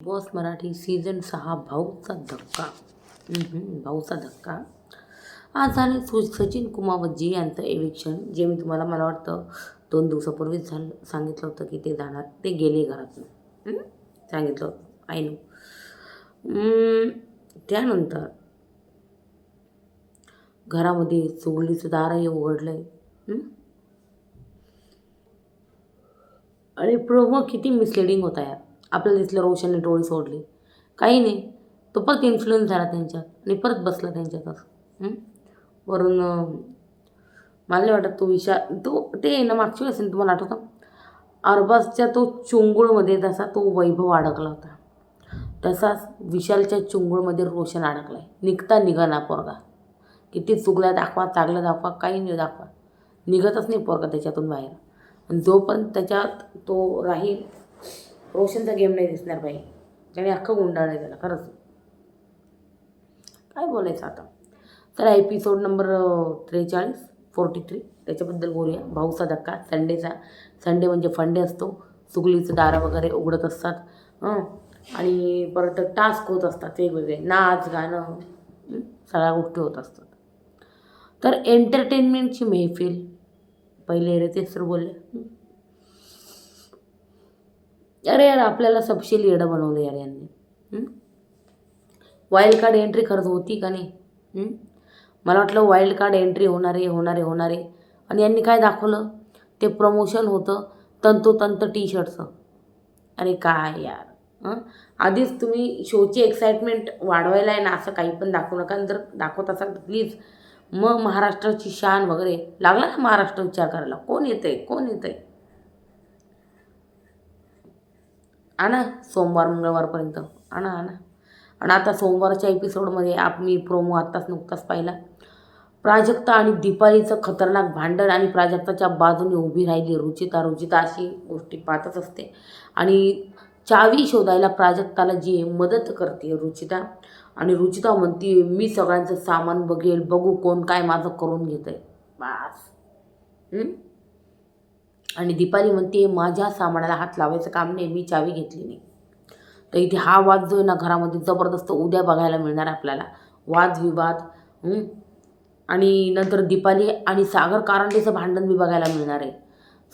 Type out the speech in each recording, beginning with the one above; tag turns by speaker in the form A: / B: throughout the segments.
A: Boss Marathi season 6 भाऊचा धक्का. भाऊचा धक्का. आज झाले सचिन कुमावतजी यांचं एविक्शन, जे मी तुम्हाला मला वाटतं 2 दिवसापूर्वीच सांगितलं होतं की ते जाणार, ते गेले घरातून. सांगितलं होतं, आय नो. त्यानंतर घरामध्ये चुगलीचं दारही उघडलं आहे. आणि प्रोमो किती मिसलिडिंग होता यार. आपल्याला दिसलं रोशनने टोळी सोडली, काही नाही, तो परत इन्फ्लुएन्स झाला त्यांच्यात आणि परत बसला त्यांच्यातच. वरून मला नाही वाटत तो तो ते ना मागच्या वेळेस तुम्हाला आठवतं, अरबाजच्या तो चुंगुळमध्ये जसा तो वैभव अडकला होता, तसाच विशालच्या चुंगुळमध्ये रोशन अडकला आहे. निघता निघाना पोरगा. किती चुगल्या दाखवा, चांगलं दाखवा, काही नाही दाखवा, निघतच नाही पोरगा त्याच्यातून बाहेर. आणि जोपर्यंत त्याच्यात तो राहील, रोशनचा गेम नाही दिसणार बाई. त्याने अख्खं गुंडाळ आहे त्याला, खरंच. काय बोलायचं आता. तर एपिसोड नंबर 43 त्याच्याबद्दल बोलूया. भाऊचा धक्का. संडे म्हणजे फंडे असतो. चुगलीचं दारं वगैरे उघडत असतात आणि परत टास्क होत असतात वेगवेगळे, नाच गाणं, सगळ्या गोष्टी होत असतात. तर एंटरटेनमेंटची मैफिल. पहिले रे तेच तर बोलले. अरे यार, आपल्याला सबशेल येडं बनवलं यार यांनी. वाईल्ड कार्ड एंट्री खरंच होती का नाही? मला वाटलं वाईल्ड कार्ड एंट्री होणारे आणि यांनी काय दाखवलं, ते प्रमोशन होतं तंतोतंत टी शर्टचं. अरे काय यार, आधीच तुम्ही शोची एक्साइटमेंट वाढवायला आहे ना, असं काही पण दाखवू नका. जर दाखवत असाल तर प्लीज मग महाराष्ट्राची शान वगैरे लागला ना महाराष्ट्र विचार करायला, कोण येतंय आणा सोमवार मंगळवारपर्यंत, आणा. आणि आता सोमवारच्या एपिसोडमध्ये मी प्रोमो नुकताच पाहिला. प्राजक्ता आणि दीपालीचं खतरनाक भांडण आणि प्राजक्ताच्या बाजूने उभी राहिली रुचिता अशी गोष्टी पाहतच असते. आणि चावी शोधायला प्राजक्ताला जी मदत करते रुचिता, आणि रुचिता म्हणते मी सगळ्यांचं सामान बघू कोण काय माझं करून घेतंय बास. आणि दीपाली म्हणते माझ्या सामानाला हात लावायचं काम नाही, मी चावी घेतली नाही. तर इथे हा वाद जो आहे ना घरामध्ये जबरदस्त उद्या बघायला मिळणार आपल्याला, वादविवाद. आणि नंतर दीपाली आणि सागर कारंडेचं भांडण बी बघायला मिळणार आहे.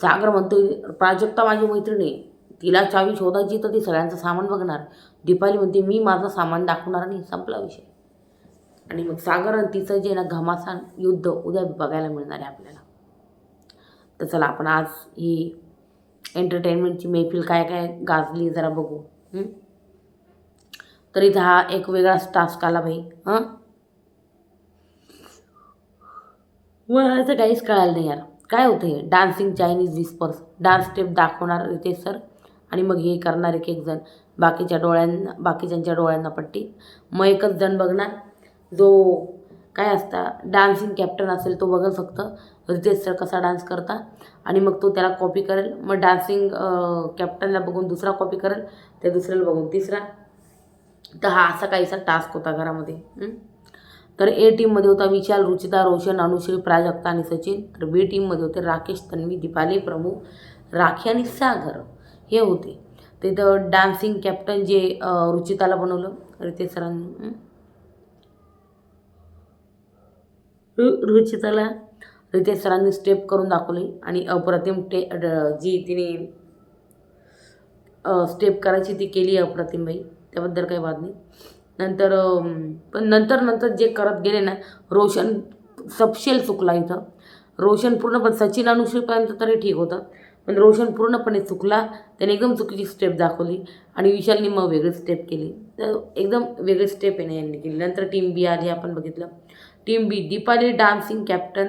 A: सागर म्हणतोय प्राजक्ता माझी मैत्रीण आहे, तिला चावी शोधायची तर ती सगळ्यांचं सामान बघणार. दीपाली म्हणते मी माझं सामान दाखवणार नाही, संपला विषय. आणि मग सागर आणि तिचं जे ना घमासान युद्ध उद्या बघायला मिळणार आहे आपल्याला. तर चला आपण आज ही एंटरटेनमेंटची मैफिल काय काय गाजली जरा बघू. तर इथं हा एक वेगळाच टास्क आला भाई. मला असं काहीच कळालं नाही यार, काय होतं हे. Dancing Chinese whispers, dance step दाखवणार रितेश सर, आणि मग हे करणार एक जण, बाकीच्यांच्या डोळ्यांना पट्टी. मग एकच जण बघणार, जो काय असता डान्सिंग कॅप्टन असेल तो बघेल फक्त रितेश सर कसा डान्स करता, आणि मग तो त्याला कॉपी करेल. मग डान्सिंग कॅप्टनला बघून दुसरा कॉपी करेल, त्या दुसऱ्याला बघून तिसरा. तर हा असा काहीसा टास्क होता घरामध्ये. तर ए टीममध्ये होता विशाल, रुचिता, रोशन, अनुश्री, प्राजक्ता आणि सचिन. तर बी टीममध्ये होते राकेश, तन्वी, दीपाली, प्रमू, राखी आणि सागर, हे होते. तिथं डान्सिंग कॅप्टन जे रुचिताला बनवलं रितेश सरांनी. रुचिताला रितेश सरांनी स्टेप करून दाखवली आणि अप्रतिम जी तिने स्टेप करायची ती केली अप्रतिम बाई, त्याबद्दल काही वाद नाही. नंतर जे करत गेले ना, रोशन सबशेल चुकला इथं. रोशन पूर्णपणे सचिन अनुश्रीपर्यंत तरी ठीक होतं, पण रोशन पूर्णपणे चुकला. त्याने एकदम चुकीची स्टेप दाखवली आणि विशालने मग वेगळी स्टेप केली. तर एकदम वेगळी स्टेप आहे ना यांनी केली. नंतर टीम बी आली, आपण बघितलं. Team B Deepali dancing captain,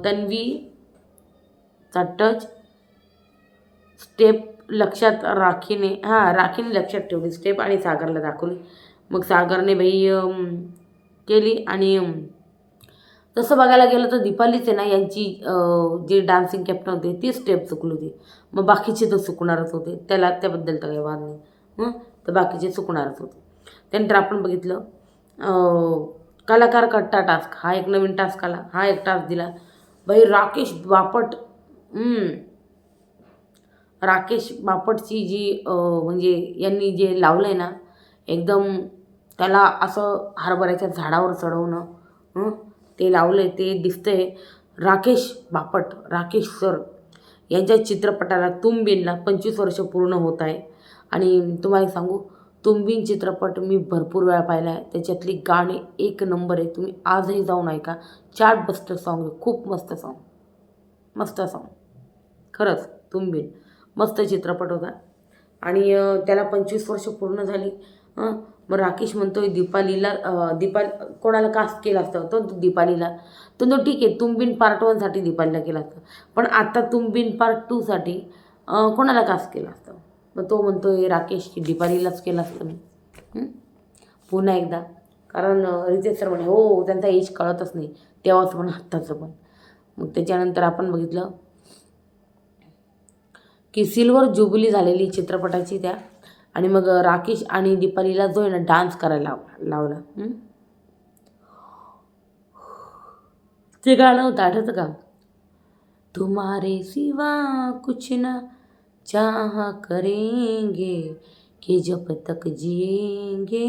A: तन्वीचा टच स्टेप लक्षात राखीने लक्षात ठेवली स्टेप आणि सागरला दाखवली. मग सागरने बाई केली. आणि तसं बघायला गेलं तर दीपालीच आहे ना यांची जे डान्सिंग कॅप्टन होते ती स्टेप चुकली होती. मग बाकीचे तर चुकणारच होते, त्याबद्दल तर काही वाद नाही. तर बाकीचे चुकणारच होते. त्यानंतर आपण बघितलं कलाकार कट्टा टास्क. हा एक नवीन टास्क आला, हा एक टास्क दिला बाई राकेश बापट. राकेश बापटची जी म्हणजे यांनी जे लावलं आहे ना, एकदम त्याला असं हरभऱ्याच्या झाडावर चढवणं, ते लावलं आहे ते दिसतंय. राकेश बापट, राकेश सर यांच्या चित्रपटाला तुम बिनला 25 वर्ष पूर्ण होत आहे. आणि तुम्हाला सांगू, तुम बिन चित्रपट मी भरपूर वेळा पाहिला आहे. त्याच्यातली गाणी एक नंबर आहे. तुम्ही आजही जाऊन ऐका. चार्ट बस्टर सॉन्ग आहे. खूप मस्त सॉन्ग, मस्त सॉन्ग. खरंच तुम बिन मस्त चित्रपट होता. आणि त्याला 25 वर्ष पूर्ण झाली. मग राकेश म्हणतोय दीपालीला कोणाला कास्ट केलं असतं तो दीपालीला. तर तो ठीक आहे, तुम बिन पार्ट 1साठी दीपालीला केलं असतं, पण आता तुम बिन पार्ट 2साठी कोणाला कास्ट केलं असतं? मग तो म्हणतोय राकेश की दीपालीलाच केलं असतं मी. पुन्हा एकदा, कारण रितेश सर म्हणे हो त्यांचा एज कळतच नाही, तेव्हाच पण आत्ताचं पण. मग त्याच्यानंतर आपण बघितलं की सिल्वर जुबिली झालेली चित्रपटाची त्या. आणि मग राकेश आणि दीपालीला जो आहे ना डान्स करायला लावला. ते गाणं होतं, आठवतं का? तुम्हारे सिवा कुछ ना चाहा करेंगे कि जब तक जिएंगे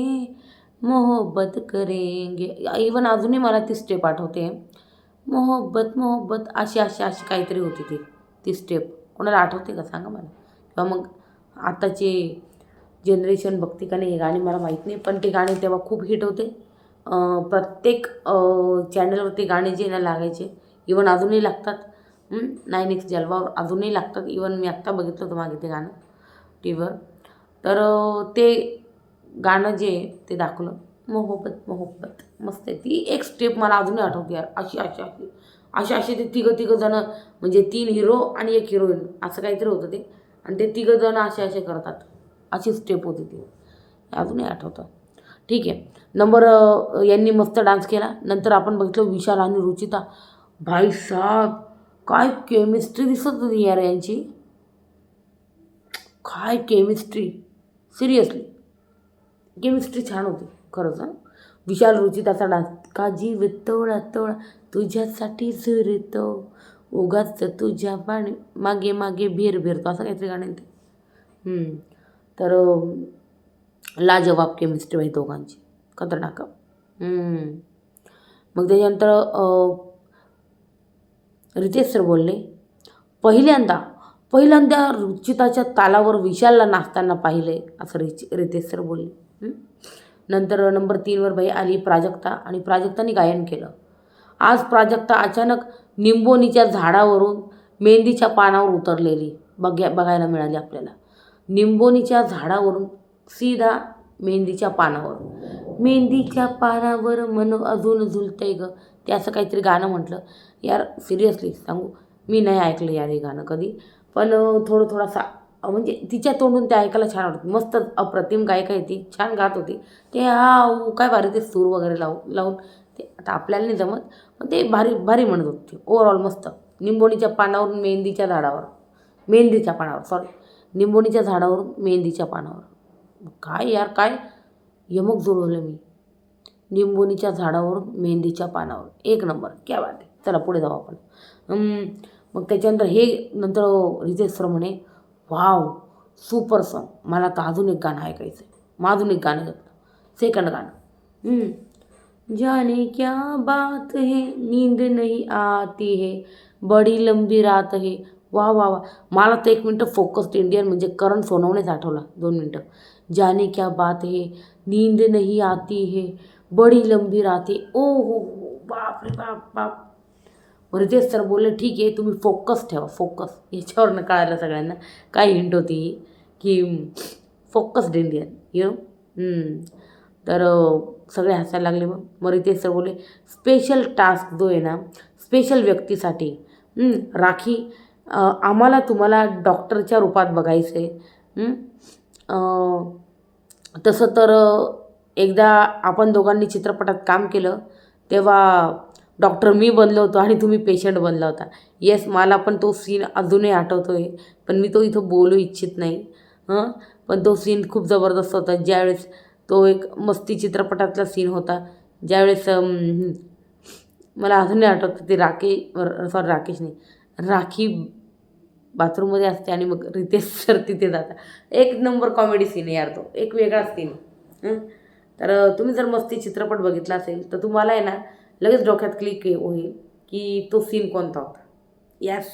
A: मोहब्बत करेंगे. इवन अजूनही मला ती स्टेप आठवते. मोहब्बत मोहब्बत अशी अशी अशी काहीतरी होती ती स्टेप. कोणाला आठवते का सांगा मला. किंवा मग आताची जनरेशन बघते का नाही हे गाणी मला माहीत नाही, पण ते गाणे तेव्हा खूप हिट होते. प्रत्येक चॅनलवरती गाणे जे ना लागायचे. इवन अजूनही लागतात. 9X जलवावर अजूनही लागतात. इवन मी आत्ता बघितलं होतं मागे ते गाणं टी व्हीवर. तर ते गाणं जे ते दाखवलं, मोहब्बत मोहब्बत मस्त आहे. ती एक स्टेप मला अजूनही आठवते यार. अशी अशी अशी अशी अशी ते तिघं जणं, म्हणजे 3 हिरो आणि 1 हिरोईन असं काहीतरी होतं ते. आणि ते तिघं जणं असे असे करतात, अशी स्टेप होती ती. अजूनही आठवतं. ठीक आहे. नंबर यांनी मस्त डान्स केला. नंतर आपण बघितलं विशाल आणि रुचिता. भाई साहब काय केमिस्ट्री दिसत होती यार यांची. काय केमिस्ट्री, सिरियसली केमिस्ट्री छान होती खरंच. विशाल रुचिताचा डान्स. का जीव तोळा तोळा तुझ्यासाठी झुरतो उगाच तुझ्या पाणी मागे मागे भेर भेरतो, असं काहीतरी गाणं ते. तर लाजवाब केमिस्ट्री बाई दोघांची, खतरनाक. मग त्याच्यानंतर रितेश सर बोलले, पहिल्यांदा रुचिताच्या तालावर विशालला नाचताना पाहिले, असं रितेश सर बोलले. नंतर नंबर 3वर बाई आली प्राजक्ता, आणि प्राजक्ताने गायन केलं. आज प्राजक्ता अचानक निंबोनीच्या झाडावरून मेहंदीच्या पानावर उतरलेली बघायला मिळाली आपल्याला. निंबोनीच्या झाडावरून सीधा मेहंदीच्या पानावर मन अजून झुलतंय ग, ते असं काहीतरी गाणं म्हटलं. यार सिरियसली सांगू, मी नाही ऐकलं यार हे गाणं कधी, पण थोडासा म्हणजे तिच्या तोंडून ते ऐकायला छान वाटतं. मस्त अप्रतिम गायिका आहे ती, छान गात होती. ते काय भारी ते सूर वगैरे लावून ते आता आपल्याला नाही जमत, पण ते भारी भारी म्हणत होती. ओव्हरऑल मस्त. निंबोणीच्या पानावरून मेहंदीच्या झाडावरून मेहंदीच्या पानावर. काय यार काय यमक जुळवलं मी. निंबोनीच्या झाडावरून मेहंदीच्या पानावर, एक नंबर, क्या बात आहे. चला पुढे जाऊ आपण. मग त्याच्यानंतर नंतर रितेश सर म्हणे वाव सुपर सॉन्ग. मला तर अजून एक गाणं ऐकायचं आहे. मग अजून एक गाणं घेतलं, सेकंड गाणं. जाने क्या बात है नींद नहीं आती है बड़ी लंबी रात है. वा वा वा. मला तर 1 मिनटं फोकस्ड इंडियन म्हणजे करण सोनवणेच आठवला. 2 मिनटं. जाने क्या बात है नींद नहीं आती है बड़ी लंबी रात है. ओ हो बाप रे बाप बाप. रितेश सर बोलले ठीक आहे, तुम्ही फोकस ठेवा, फोकस. याच्यावरनं कळालं सगळ्यांना काय हिंट होती की फोकस्ड इंडियन यू नो. तर सगळे हसायला लागले. मग रितेश सर बोलले स्पेशल टास्क जो आहे ना, स्पेशल व्यक्तीसाठी राखी, आम्हाला तुम्हाला डॉक्टरच्या रूपात बघायचं आहे. तसं तर एकदा आपण दोघांनी चित्रपटात काम केलं तेव्हा डॉक्टर मी बनलो होतो आणि तुम्ही पेशंट बनला होता. येस, मला पण तो सीन अजूनही आठवतो आहे, पण मी तो इथं बोलू इच्छित नाही. पण तो सीन खूप जबरदस्त होता. ज्यावेळेस तो एक मस्ती चित्रपटातला सीन होता, ज्यावेळेस मला अजूनही आठवतं ते राखी बाथरूममध्ये असते आणि मग रितेश सर तिथे जातात. एक नंबर कॉमेडी सीन आहे यार तो, एक वेगळाच सीन. तर तुम्ही जर मस्ती चित्रपट बघितला असेल तर तुम्हाला आहे ना लगेच डोक्यात क्लिक होईल की तो सीन कोणता होता. यस.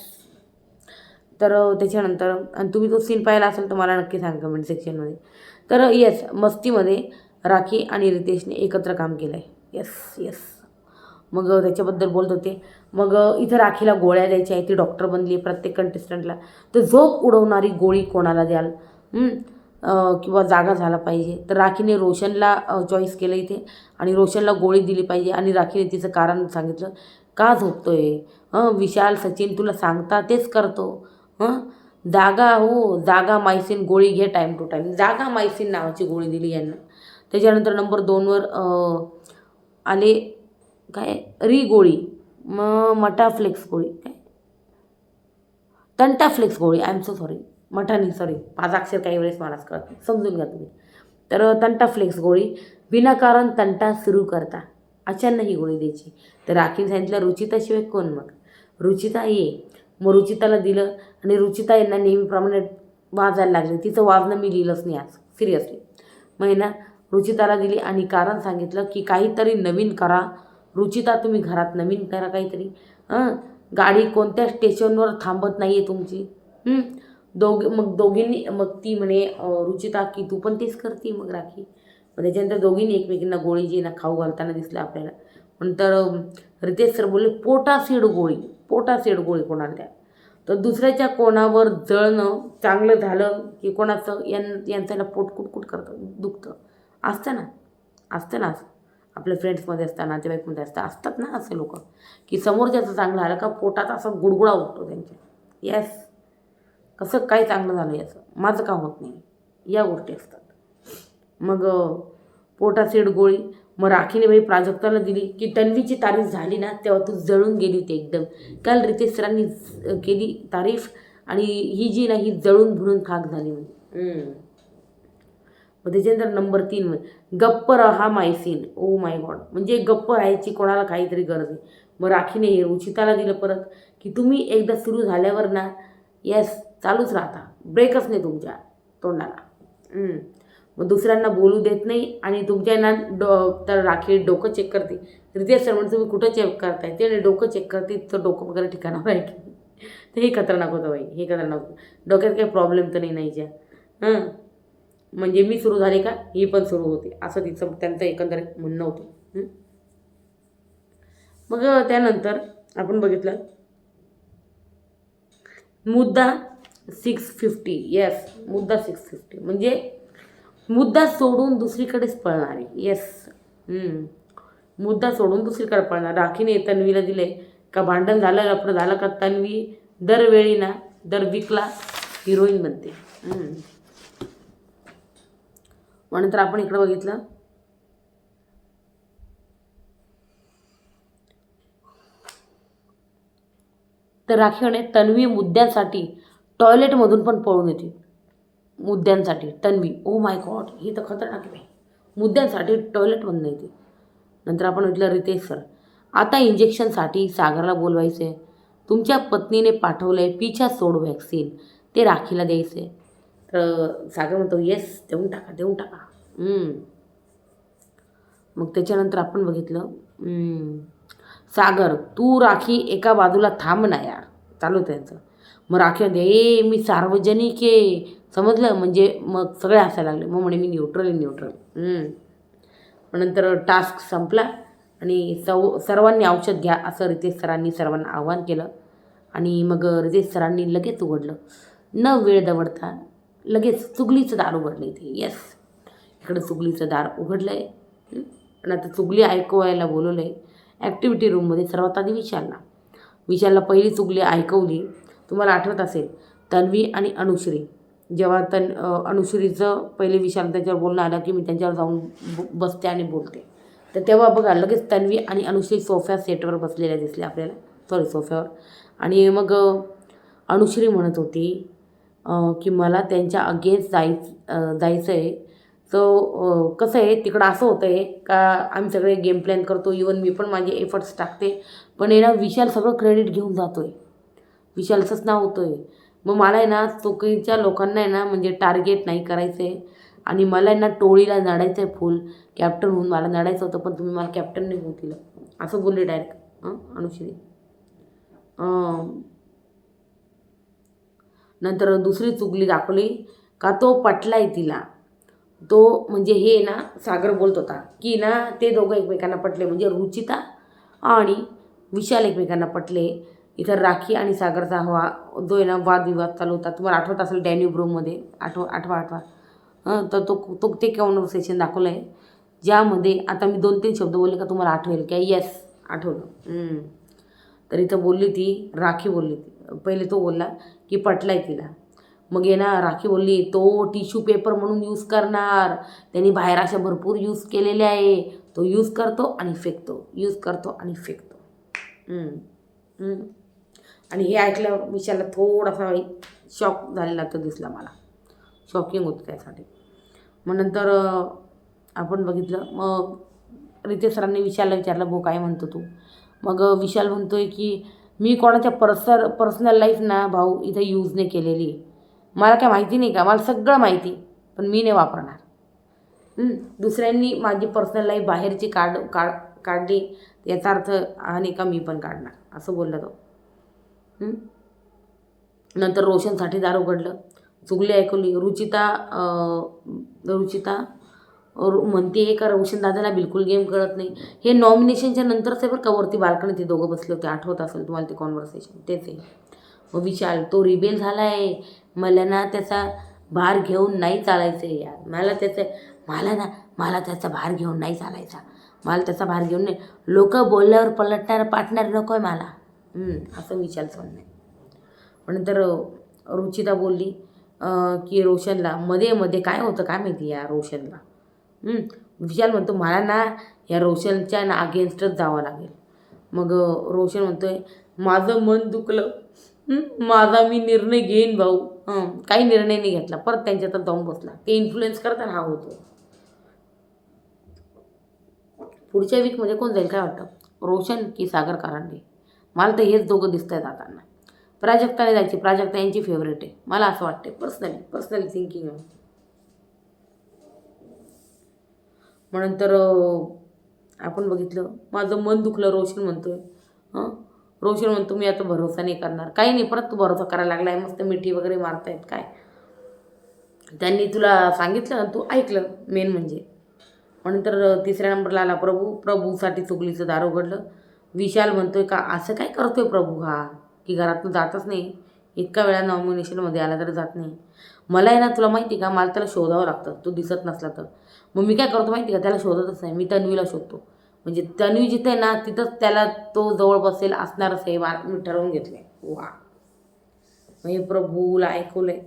A: तर त्याच्यानंतर आणि तुम्ही तो सीन पाहिला असेल तर मला नक्की सांगा कमेंट सेक्शनमध्ये. तर येस, मस्तीमध्ये राखी आणि रितेशने एकत्र काम केलं आहे. Yes yes. मग त्याच्याबद्दल बोलत होते. मग इथं राखीला गोळ्या द्यायच्या आहे, ती डॉक्टर बनली आहे प्रत्येक कंटेस्टंटला. तर झोप उडवणारी गोळी कोणाला द्याल किंवा जागा झाला पाहिजे. तर राखीने रोशनला चॉईस केलं इथे आणि रोशनला गोळी दिली पाहिजे आणि राखीने तिचं कारण सांगितलं का झोपतोय. विशाल सचिन तुला सांगता तेच करतो. जागा हो जागा मायसिन गोळी घे टाईम टू टाईम. जागा मायसिन नावाची गोळी दिली यांना. त्याच्यानंतर नंबर 2वर आले काय गोळी, मग मटाफ्लेक्स गोळी, काय तंटाफ्लेक्स गोळी. आय एम सो सॉरी, मठानी सॉरी, माझा अक्षर काही वेळेस मलाच कळत नाही, समजून घ्या तुम्ही. तर तंटाफ्लेक्स गोळी, विनाकारण तंटा सुरू करता अचानक ही गोळी द्यायची. तर राखीने सांगितलं रुचिताशिवाय कोण मग, रुचिता ये. मग रुचिताला दिलं आणि रुचिता यांना नेहमीप्रमाणे वाजायला लागले. तिचं वाजणं मी लिहिलंच नाही आज सिरियसली. मग ना रुचिताला दिली आणि कारण सांगितलं की काहीतरी नवीन करा रुचिता, तुम्ही घरात नवीन करा काहीतरी. गाडी कोणत्या स्टेशनवर थांबत नाही आहे तुमची. दोघींनी मग ती म्हणे रुचिता की तू पण तेच करते. मग राखी मग त्याच्यानंतर दोघींनी एकमेकींना गोळी जी ना खाऊ घालताना दिसलं आपल्याला. नंतर रितेश सर बोलले पोटासीड गोळी कोणाला द्या. तर दुसऱ्याच्या कोणावर जळणं चांगलं झालं की कोणाचं यांचं पोट कुटकुट करतं, दुखतं. असतं ना असं आपल्या फ्रेंड्समध्ये असतात, नातेवाईकमध्ये असतात ना असे लोक की समोरच्याचं चांगलं झालं का पोटात असं गुडगुडा उठतो त्यांच्या. येस, कसं काय चांगलं झालं याचं, माझं का होत नाही, या गोष्टी असतात. मग पोटासीड गोळी. मग राखीने बाई प्राजक्ताला दिली की तन्वीची तारीफ झाली ना तेव्हा तू जळून गेली होती एकदम. काल रितेश सरांनी केली तारीफ आणि ही जी ना ही जळून भुणून खाक झाली म्हणजे. मग त्याच्यानंतर नंबर 3 गप्प रहा मायसीन. ओ माय गॉड, म्हणजे गप्प राहायची कोणाला काहीतरी गरज आहे. मग राखीने हे रुचिताला दिलं परत की तुम्ही एकदा सुरू झाल्यावर ना येस चालूच राहता, ब्रेकच नाही तुमच्या तोंडाला. मग दुसऱ्यांना बोलू देत नाही आणि तुमच्या ना तर राखी डोकं चेक करते. रितेश सर म्हणजे तुम्ही कुठं चेक करताय ते डोकं चेक करते, तर डोकं वगैरे ठिकाणावर आहे की. तर हे खतरनाक होतं बाई, हे खतरनाक होतं. डोक्यात काही प्रॉब्लेम तर नाही नाहीच्या. म्हणजे मी सुरू झाले का ही पण सुरू होते असं तिचं त्यांचं एकंदरीत म्हणणं होतं. मग त्यानंतर आपण बघितलं मुद्दा 650. येस, मुद्दा 650 म्हणजे मुद्दा सोडून दुसरीकडेच पळणारे. येस, मुद्दा सोडून दुसरीकडे पळणार. राखीने तन्वीला दिले का भांडण झालं लफडं झालं का तन्वी दरवेळी ना दर वीकला हिरोईन बनते. नंतर आपण इकडं बघितलं तर राखीने तन्वी मुद्द्यांसाठी टॉयलेटमधून पण पळून येते. मुद्द्यांसाठी तन्वी, ओ माय गॉड, ही तर खतरनाक आहे. मुद्द्यांसाठी टॉयलेटमधून येते. नंतर आपण म्हटलं रितेश सर आता इंजेक्शनसाठी सागरला बोलवायचं आहे. तुमच्या पत्नीने पाठवलं आहे पिछा सोड व्हॅक्सिन, ते राखीला द्यायचं आहे. तर सागर म्हणतो येस देऊन टाका. मग त्याच्यानंतर आपण बघितलं सागर तू राखी एका बाजूला थांब ना यार, चालू होतं त्यांचं. मग राखी म्हणते मी सार्वजनिक आहे समजलं, म्हणजे मग सगळे हसायला लागले. मग म्हणे मी न्यूट्रल. मग नंतर टास्क संपला आणि सर्वांनी औषध घ्या असं रितेश सरांनी सर्वांना आवाहन केलं. आणि मग रितेश सरांनी लगेच उघडलं, न वेळ दवडता लगेच चुगलीचं दार उघडलं इथे. येस, इकडं चुगलीचं दार उघडलं आहे आणि आता चुगली ऐकवायला बोलवलं आहे. ॲक्टिव्हिटी रूममध्ये सर्वात आधी विशालला पहिली चुगली ऐकवली. तुम्हाला आठवत असेल तन्वी आणि अनुश्री, जेव्हा अनुश्रीचं पहिले विशाल त्याच्यावर बोलणं आलं की मी त्यांच्यावर जाऊन बसते आणि बोलते. तर तेव्हा बघा लगेच तन्वी आणि अनुश्री सेटवर बसलेल्या दिसल्या आपल्याला, सोफ्यावर. आणि मग अनुश्री म्हणत होती की मला त्यांच्या अगेन्स्ट जायचं आहे. सो कसं आहे तिकडं असं होतं आहे का आम्ही सगळे गेम प्लॅन करतो, इवन मी पण माझे एफर्ट्स टाकते, पण ना विशाल सगळं क्रेडिट घेऊन जातो आहे, विशालचंच नाव होतं आहे. मग मला आहे ना चुकीच्या लोकांना आहे ना म्हणजे टार्गेट नाही करायचं आहे आणि मला आहे ना टोळीला नडायचं आहे फुल कॅप्टन होऊन मला नडायचं होतं, पण तुम्ही मला कॅप्टन नाही होऊ दिलं, असं बोलले डायरेक्ट अनुश्री. नंतर दुसरी चुगली दाखवली का तो पटलाय तिला. तो म्हणजे हे ना सागर बोलत होता की ना ते दोघं एकमेकांना पटले, म्हणजे रुचिता आणि विशाल एकमेकांना पटले. इथं राखी आणि सागरचा जो आहे ना वादविवाद चालू होता, तुम्हाला आठवत असेल डॅन्यूब रूममध्ये, आठवा. तर तो ते कॉन्व्हर्सेशन दाखवलं आहे, ज्यामध्ये आता मी 2-3 शब्द बोलले का तुम्हाला आठवेल काय? येस, आठवलं. तर इथं बोलली ती राखी बोलली ती, पहिले तो बोलला की पटलाय तिला. मग आहे ना राखी बोलली तो टिश्यू पेपर म्हणून यूज करणार, त्यांनी बाहेर अशा भरपूर यूज केलेले आहे, तो यूज करतो आणि फेकतो, यूज करतो आणि फेकतो. आणि हे ऐकल्यावर विशालला थोडासा शॉक झालेला तो दिसला मला, शॉकिंग होतं त्यासाठी. मग नंतर आपण बघितलं, मग रितेश सरांनी विशालला विचारलं भाऊ काय म्हणतो तू? मग विशाल म्हणतोय की मी कोणाच्या पर्सनल लाईफ ना भाऊ इथं यूज नाही केलेली, मला काय माहिती नाही का? मला सगळं माहिती, पण मी नाही वापरणार. दुसऱ्यांनी माझी पर्सनल लाईफ बाहेरची काढली याचा अर्थ हा नाही का मी पण काढणार, असं बोलला तो. नंतर रोशनसाठी दार उघडलं, चुगली ऐकवली. रुचिता म्हणते का रोशन दादाला बिलकुल गेम कळत नाही. हे नॉमिनेशनच्या नंतरच आहे बरं का, वरती बाल्कनी ते दोघं बसले होते, आठवत असेल तुम्हाला ते कॉन्व्हर्सेशन, तेच आहे. मग विशाल तो रिबेल झाला आहे, मला ना त्याचा भार घेऊन नाही चालायचं आहे यार, मला त्याचा भार घेऊन नाही चालायचा, मला त्याचा भार घेऊन नाही, लोक बोलल्यावर पलटणार पाटणार नको आहे मला, असं विशालचं म्हणणं आहे. पण नंतर रुचिता बोलली की रोशनला मध्ये काय होतं काय माहिती या रोशनला. विशाल म्हणतो मला ना या रोशनच्या ना अगेन्स्टच जावं लागेल. मग रोशन म्हणतोय माझं मन दुखलं, माझा मी निर्णय घेईन भाऊ. काही निर्णय नाही घेतला, परत त्यांच्यात जाऊन बसला. ते इन्फ्लुएन्स करताना हा होतो. पुढच्या वीकमध्ये कोण जाईल काय वाटतं, रोशन की सागर कारंडे? मला तर हेच दोघं दिसत आहेत जाताना. प्राजक्ताने जायची, प्राजक्ता यांची फेवरेट आहे मला असं वाटते, पर्सनली थिंकिंग आहे. मग नंतर आपण बघितलं माझं मन दुखलं, रोशन म्हणतोय. रोशन म्हणतो मी आता भरोसा नाही करणार. काही नाही, परत तू भरोसा करायला लागला आहे, मस्त मिठी वगैरे मारतायत काय, त्यांनी तुला सांगितलं आणि तू ऐकलं मेन म्हणजे. मग नंतर तिसऱ्या नंबरला आला प्रभूसाठी चुगलीचं दार उघडलं. विशाल म्हणतोय का असं काय करतोय प्रभू हा, की घरातून जातच नाही, इतका वेळा नॉमिनेशनमध्ये आला तरी जात नाही. मला आहे ना तुला माहिती का, मला त्याला शोधावं लागतं, तो दिसत नसला तर. मग मी काय करतो माहिती का, त्याला शोधतच नाही, मी तन्वीला शोधतो. म्हणजे तन्वी जिथे आहे ना तिथंच त्याला तो जवळ बसेल असणारच हे मी ठरवून घेतलं आहे. वा, मग हे प्रभूला ऐकवलं आहे.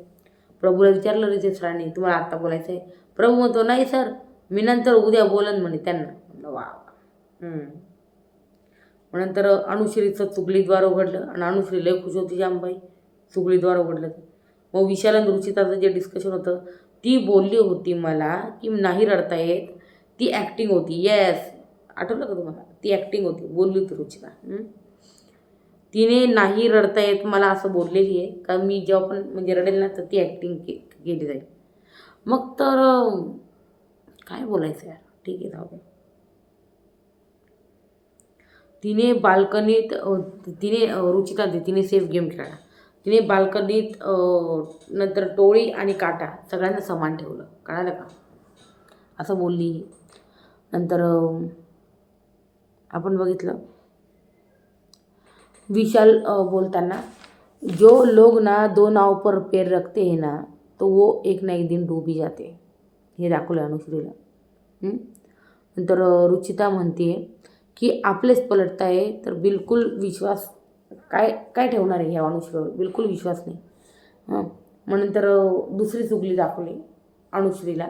A: प्रभूला विचारलं रितेश सरांनी तुम्हाला आत्ता बोलायचं आहे? प्रभू म्हणतो नाही सर, मी नंतर उद्या बोलन म्हणे त्यांना. वा. मग नंतर अनुश्रीचं चुगलीद्वार उघडलं आणि अनुश्री लय खुश होती जांबाई, चुगलीद्वार उघडलं. मग विशाल आणि रुचिताचं जे डिस्कशन होतं, ती बोलली होती मला की नाही रडता येत, ती ॲक्टिंग होती. येस, आठवलं का तुम्हाला? ती ॲक्टिंग होती, बोलली होती रुचिता. तिने नाही रडता येत मला असं बोललेली आहे का, मी जेव्हा पण म्हणजे रडेल ना तर ती ॲक्टिंग केली जाईल. मग तर काय बोलायचं यार, ठीक आहे जाऊ दे. तिने बाल्कनीत रुचिता तिने सेफ गेम खेळला. तिने बाल्कनीत नंतर टोळी आणि काटा सगळ्यांना समान ठेवलं, कळालं का, असं बोलली. नंतर आपण बघितलं विशाल बोलताना, जो लोग ना दो नाव पर पैर रखते हैं ना तो वो एक ना एक दिन डूबी जाते, हे दाखवलं अनुश्रीला. नंतर रुचिता म्हणते की आपलेच पलटताय तर बिलकुल विश्वास काय ठेवणार आहे ह्या अनुश्रीवर, बिलकुल विश्वास नाही. मग नंतर दुसरी चुगली दाखवली अनुश्रीला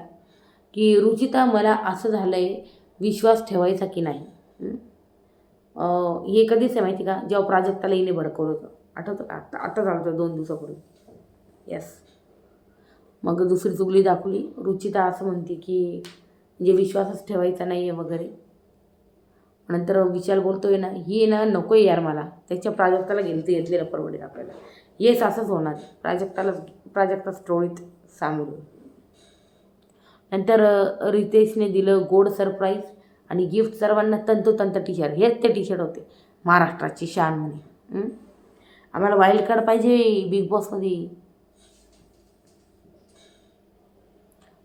A: की रुचिता मला असं झालं आहे विश्वास ठेवायचा की नाही. हे कधीच आहे माहिती का, जेव्हा प्राजक्ताला हिने भडकवलं होतं, आठवतं का? आता झालं होतं 2 दिवसापूर्वी. येस. मग दुसरी चुगली दाखवली, रुचिता असं म्हणते की म्हणजे विश्वासच ठेवायचा नाही आहे वगैरे. नंतर विशाल बोलतोय ना ही ना नको आहे यार मला, त्याच्या प्राजक्ताला घेतलेलं परवडेल आपल्याला. येस असंच होणार. प्राजक्ता स्टोरीत सामील होईल. नंतर रितेशने दिलं गोड सरप्राईज आणि गिफ्ट सर्वांना तंतोतंत टी शर्ट. हेच ते टी शर्ट होते महाराष्ट्राची शान म्हणे. आम्हाला वाईल्ड कार्ड पाहिजे बिग बॉसमध्ये.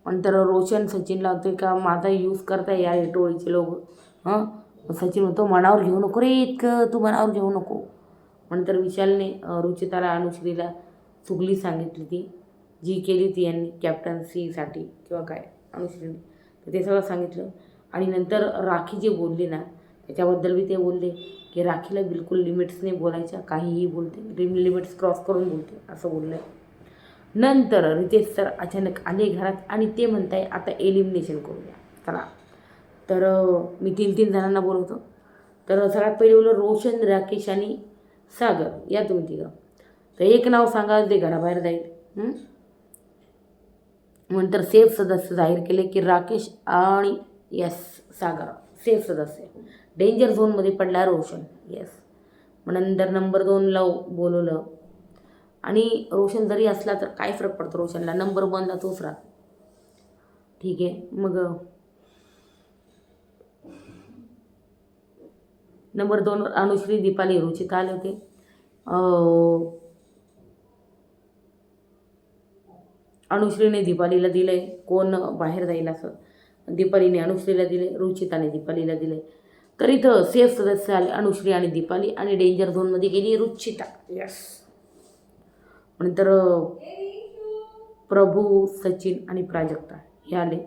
A: नंतर रोशन सचिनला होते का माझा यूज करताय या टोळीचे लोक. सचिन म्हणतो मनावर घेऊ नको रे इतकं, तू मनावर घेऊ नको. नंतर विशालने रुचिताला अनुश्रीला चुगली सांगितली ती जी केली ती यांनी कॅप्टन्सीसाठी किंवा काय अनुश्रीने, तर ते सगळं सांगितलं. आणि नंतर राखी जे बोलली ना त्याच्याबद्दल बी ते बोलले की राखीला बिलकुल लिमिट्सने बोलायच्या, काहीही बोलते, लिमिट्स क्रॉस करून बोलते असं बोललं. नंतर रितेश सर अचानक आले घरात आणि ते म्हणताय आता एलिमिनेशन करूया चला. तर मी 3 जणांना बोलवतो. तर सगळ्यात पहिले बोललो रोशन, राकेश आणि सागर, या तुम्ही तिघं. तर एक नाव सांगा जे घराबाहेर जाईल. नंतर सेफ सदस्य जाहीर केले की राकेश आणि सागर सेफ सदस्य. डेंजर झोनमध्ये पडला रोशन. मग नंतर नंबर 2ला बोलवलं. आणि रोशन जरी असला तर काय फरक पडतो रोशनला, नंबर 1ला तोच राहतो. ठीक आहे. मग नंबर 2वर अनुश्री, दीपाली, रुचिता आले होते. अनुश्रीने दीपालीला दिलं आहे कोण बाहेर जाईल असं, दीपालीने अनुश्रीला दिले, रुचिताने दीपालीला दिले. तर इथं सेफ सदस्य आले अनुश्री आणि दीपाली आणि डेंजर झोनमध्ये गेली रुचिता. नंतर प्रभू, सचिन आणि प्राजक्ता हे आले.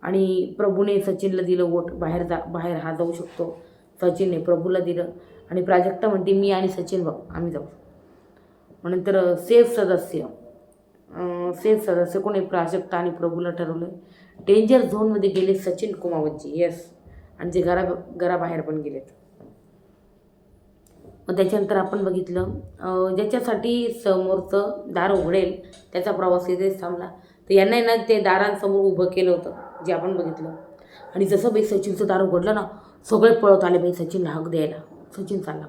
A: आणि प्रभूने सचिनला दिलं वोट, बाहेर हा जाऊ शकतो. सचिनने प्रभूला दिलं आणि प्राजक्ता म्हणते मी आणि सचिन भाऊ आम्ही जाऊ. नंतर सेफ सदस्य कोणी प्राजक्ता आणि प्रभूला ठरवलं. डेंजर झोनमध्ये गेले सचिन कुमावतजी. आणि जे घराबाहेर पण गेलेत. मग त्याच्यानंतर आपण बघितलं ज्याच्यासाठी समोरचं दार उघडेल त्याचा प्रवास इथेच थांबला. तर यांना ना ते दारांसमोर उभं केलं होतं जे आपण बघितलं. आणि जसं बाई सचिनचं दार उघडलं ना सगळे पळत आले बाई सचिनला हक द्यायला. सचिन चालला.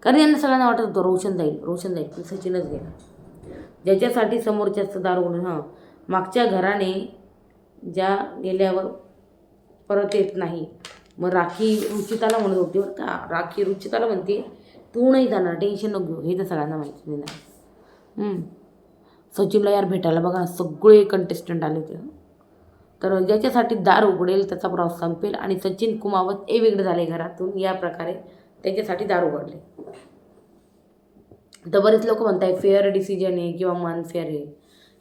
A: कारण यांना सगळ्यांना वाटत होतं रोशन जाईल पण सचिनच गेला. ज्याच्यासाठी समोरच्याचं दार उघडून मागच्या घराने ज्या गेल्यावर परत येत नाही. मग राखी रुचिताला म्हणत होती बरं का, राखी रुचिताला म्हणते तू नाही जाणार टेन्शन नको घेऊ. हे तर सगळ्यांना माहिती नाही. सचिनला यार भेटायला बघा सगळे कंटेस्टंट आले होते. तर ज्याच्यासाठी दार उघडेल त्याचा प्रवास संपेल आणि सचिन कुमावत वेगळे झाले घरातून. या प्रकारे त्याच्यासाठी दार उघडले. तर बरेच लोक म्हणताय फेअर डिसिजन आहे किंवा अनफेअर आहे.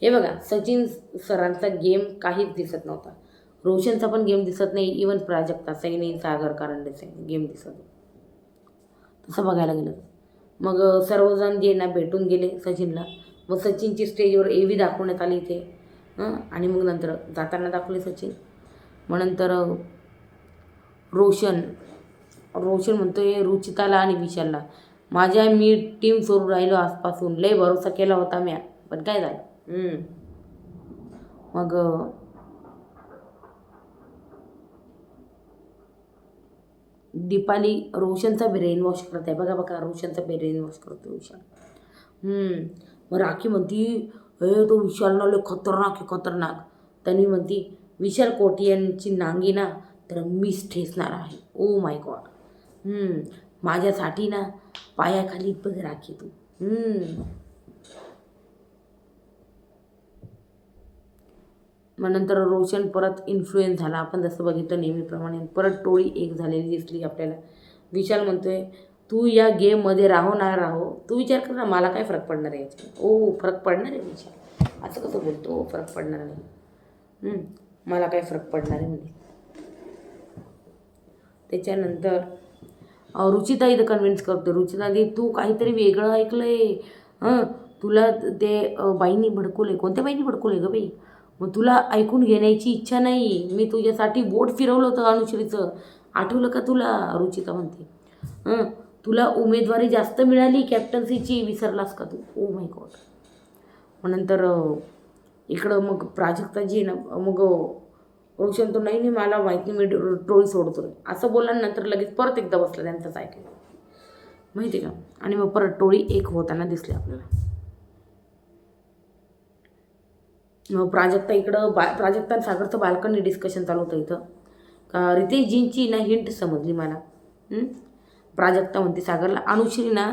A: हे बघा सचिन सरांचा गेम काहीच दिसत नव्हता. रोशनचा पण गेम दिसत नाही. इवन प्राजक्ता, सैनी, सागर, कारंडेचा गेम दिसत नाही तसं बघायला गेलं. मग सर्वजण जे ना भेटून गेले सचिनला. मग सचिनची स्टेजवर एवी दाखवण्यात आली इथे. आणि मग नंतर जाताना दाखवले सचिन. मग नंतर रोशन म्हणतोय रुचिताला आणि विशालला मी टीम सोडून राहिलो आजपासून. लय भरोसा केला होता म्या पण काय झालं. मग दीपाली रोशनचा ब्रेन वॉश करत आहे. बघा रोशनचा ब्रेन वॉश करतो विशाल. मग राखी म्हणती तो विशाल ना लय खतरनाक. त्यांनी म्हणती विशाल कोटियांची नांगी ना तर मीच ठेचणार आहे. Oh my God. माझ्यासाठी ना पायाखाली बघ राखी तू. मग नंतर रोशन परत इन्फ्लुएन्स झाला. आपण जसं बघितलं नेहमीप्रमाणे परत टोळी एक झालेली दिसली आपल्याला. विशाल म्हणतोय तू या गेममध्ये राहो ना राहो तू विचार कर ना मला काय फरक पडणार आहे याच्यात. फरक पडणार आहे विशाल असं कसं बोलतो. फरक पडणार नाही. मला काय फरक पडणार आहे म्हणजे. त्याच्यानंतर रुचिता इथं कन्व्हिन्स करतो. रुचिता दे तू काहीतरी वेगळं ऐकलंय. तुला ते बाईंनी भडकवलंय. कोणत्या बाईंनी भडकवलंय ग बाई. मग तुला ऐकून घेण्याची इच्छा नाही. मी तुझ्यासाठी बोट फिरवलं होतं अनुश्रीचं आठवलं का तुला. रुचिता म्हणते तुला उमेदवारी जास्त मिळाली कॅप्टन्सीची विसरलास का तू. Oh my God. मग नंतर इकडं मग प्राजक्ताजी ना मग रोशन तो नाही मला माहिती मी टोळी सोडतोय असं बोलल्यानंतर लगेच परत एकदा बसलं त्यांचंच ऐकलं. माहिती आहे का. आणि मग परत टोळी एक होताना दिसली आपल्याला. मग प्राजक्ता इकडं प्राजक्ता आणि सागरचं बाल्कनी डिस्कशन चालू होतं इथं. का रितेशजींची ना हिंट समजली मला. प्राजक्ता म्हणते सागरला अनुश्री ना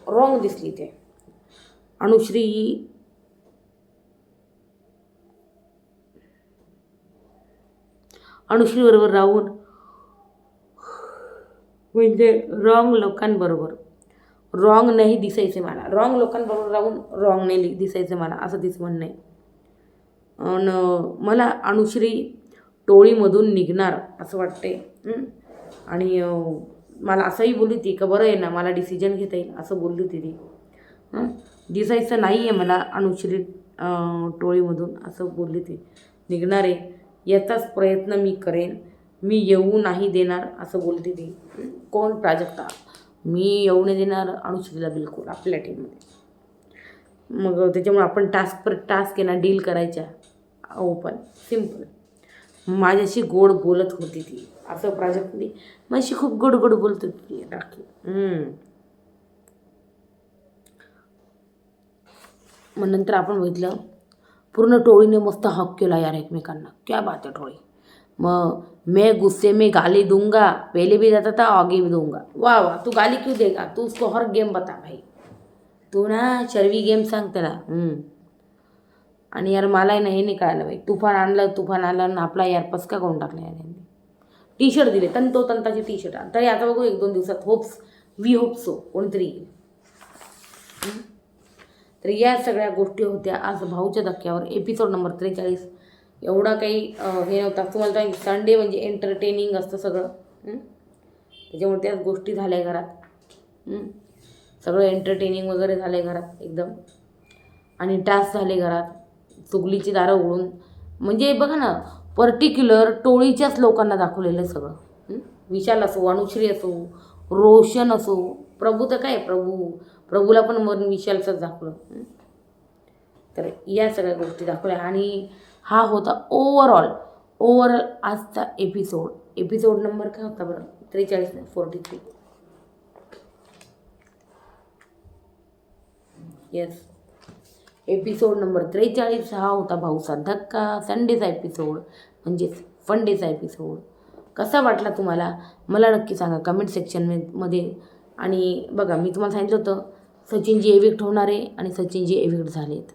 A: रॉंग दिसली ते. अनुश्रीबरोबर राहून म्हणजे रॉंग लोकांबरोबर रॉंग नाही दिसायचे मला. रॉंग लोकांबरोबर राहून रॉंग नाही दिसायचं मला, असं तिचं म्हणणं आहे. मला अनुश्री टोळीमधून निघणार असं वाटते. आणि मला असंही बोलली ती का बरं आहे ना, मला डिसिजन घेता येईल असं बोलली होती ती. दिसायचं नाही आहे मला अनुश्री टोळीमधून असं बोलली ती. निघणार आहे याचाच प्रयत्न मी करेन, मी येऊ नाही देणार असं बोलते ती. कोण? प्राजक्ता. मी येऊ नाही देणार अनुश्रीला बिलकुल आपल्या टीममध्ये. मग त्याच्यामुळे आपण टास्क आहे ना डील करायच्या ओपन सिम्पल. माझ्याशी गोड बोलत होती ती असं प्राजक्ती माझ्याशी खूप गोड गोड बोलत होती राखी. मग नंतर आपण बघितलं पूर्ण टोळीने मस्त हक केला यार एकमेकांना. क्या बात है टोळी. मग मैं गुस्से में गाली दूंगा, पहले भी जाता था आगे भी दूंगा. वाह वाह, तू गाली क्यों देगा, तू उसको हर गेम बता भाई, तू ना चरवी गेम सांग त्याला. आणि यार मला ना हे नाही कळालं बाई. तुफान आलं आणि आपला यार पस्का करून टाकला यार. टी शर्ट दिले तंतोतंताचे टी शर्ट. तरी आता बघू 1-2 दिवसात वी होप सो कोणीतरी येईल. तर या सगळ्या गोष्टी होत्या आज भाऊच्या धक्क्यावर. Episode number 43. एवढा काही हे नव्हता. तुम्हाला तर संडे म्हणजे एंटरटेनिंग असतं सगळं. त्याच्यामुळे त्याच गोष्टी झाल्या घरात. सगळं एंटरटेनिंग वगैरे झाले घरात एकदम. आणि टास्क झाले घरात. चुगलीची दारं उघडून म्हणजे बघा ना पर्टिक्युलर टोळीच्याच लोकांना दाखवलेलं सगळं. विशाल असो, अनुश्री असो, रोशन असो, प्रभू तर काय प्रभूला पण मरण विशालचंच दाखवलं. तर या सगळ्या गोष्टी दाखवल्या. आणि हा होता ओव्हरऑल आजचा एपिसोड नंबर काय होता बरं 43 नाही 43. येस, एपिसोड नंबर 43 हा होता भाऊचा धक्का. संडेचा एपिसोड म्हणजेच फंडेचा एपिसोड. कसा वाटला तुम्हाला मला नक्की सांगा कमेंट सेक्शनमध्ये. आणि बघा मी तुम्हाला सांगितलं होतं सचिनजी एविक्ट होणार आहे आणि सचिनजी एविक्ट झालेत.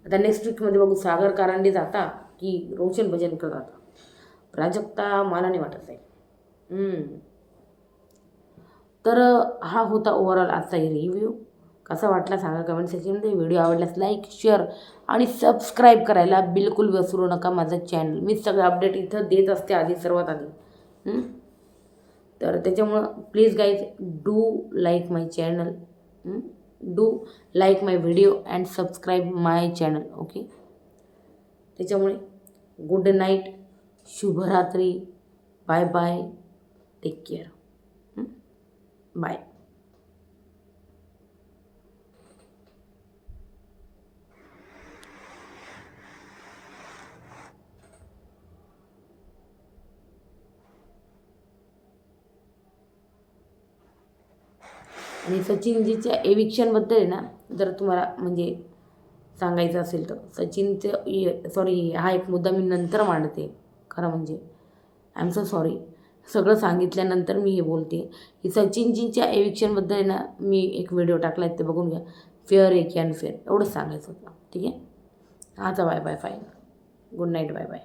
A: आता नेक्स्ट वीकमध्ये बघू सागर कारंडे जाता की रोशन भजनकर जाता. प्राजक्ता मला नाही वाटत आहे. तर हा होता ओव्हरऑल आजचा रिव्ह्यू. कसा वाटला सांगा कमेंट सेक्शनमध्ये. व्हिडिओ आवडल्यास लाईक शेअर आणि सबस्क्राईब करायला बिलकुल विसरू नका माझं चॅनल. मी सगळं अपडेट इथं देत असते सर्वात आधी. तर त्याच्यामुळं please guys do like my channel, do like my video and subscribe my channel. Okay. त्याच्यामुळे गुड नाईट, शुभरात्री, bye bye, take care, bye. आणि सचिनजीच्या एविक्शनबद्दल आहे ना जर तुम्हाला म्हणजे सांगायचं असेल तर सचिनचं हा एक मुद्दा मी नंतर मांडते. खरं म्हणजे आय एम सो सॉरी. सगळं सांगितल्यानंतर मी हे बोलते की सचिनजींच्या एविक्शनबद्दल आहे ना मी एक व्हिडिओ टाकला आहे ते बघून घ्या. फेअर आहे की अनफेअर एवढंच सांगायचं होतं. ठीक आहे. हाचा bye bye fine. Good night, bye bye.